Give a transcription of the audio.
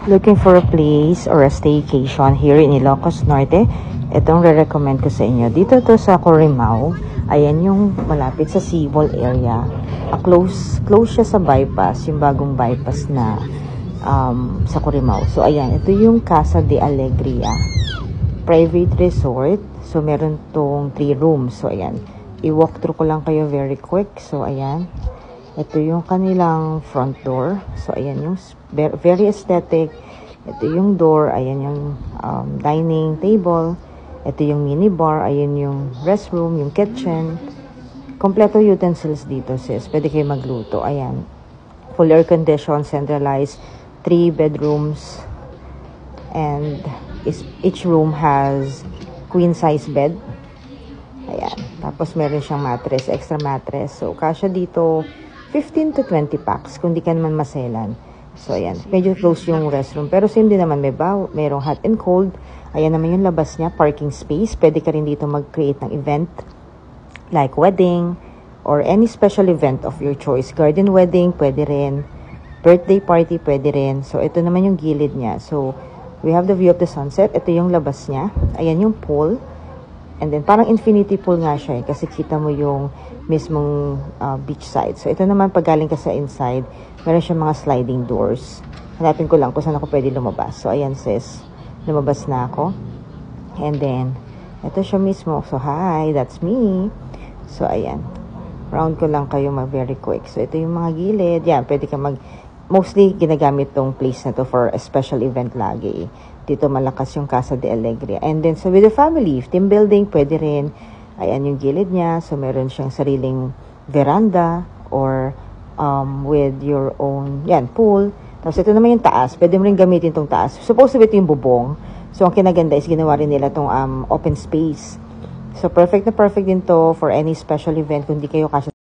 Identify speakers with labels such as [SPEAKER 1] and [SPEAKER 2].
[SPEAKER 1] Looking for a place or a staycation here in Ilocos Norte, itong re-recommend ko sa inyo. Dito to sa Corimao. Ayan yung malapit sa Civil area. Close siya sa bypass, yung bagong bypass na sa Corimao. So ayan, ito yung Casa de Alegria. Private resort. So meron tong 3 rooms. So ayan, i-walk through ko lang kayo very quick. So ayan. Ito yung kanilang front door. So, ayan yung very aesthetic. Ito yung door. Ayan yung dining table. Ito yung minibar. Ayan yung restroom, yung kitchen. Kompleto utensils dito, sis. Pwede kayo magluto. Ayan. Full air condition, centralized. 3 bedrooms. And each room has queen size bed. Ayan. Tapos, meron siyang mattress, extra mattress. So, kasya dito 15 to 20 packs kung di ka naman maselan. So, ayan. Medyo close yung restroom. Pero same din naman. Mayroong hot and cold. Ayan naman yung labas niya. Parking space. Pwede ka rin dito mag-create ng event. Like wedding. Or any special event of your choice. Garden wedding. Pwede rin. Birthday party. Pwede rin. So, ito naman yung gilid niya. So, we have the view of the sunset. Ito yung labas niya. Ayan yung pool. And then, parang infinity pool nga siya eh. Kasi kita mo yung mismong beach side. So, ito naman, pag galing ka sa inside, meron siya mga sliding doors. Hanapin ko lang kung saan ako pwede lumabas. So, ayan sis. Lumabas na ako. And then, ito siya mismo. So, hi, that's me. So, ayan. Round ko lang kayo very quick. So, ito yung mga gilid. Yan, pwede ka mostly ginagamit tong place na to for a special event lagi. Dito malakas yung Casa de Alegria. And then, so with the family, team building, pwede rin. Ayan yung gilid niya. So, meron siyang sariling veranda or with your own, yan, pool. Tapos, ito naman yung taas. Pwede mo rin gamitin tong taas. Supposed to be ito yung bubong. So, ang kinaganda is ginawa rin nila tong open space. So, perfect na perfect din to for any special event kung di kayo kasya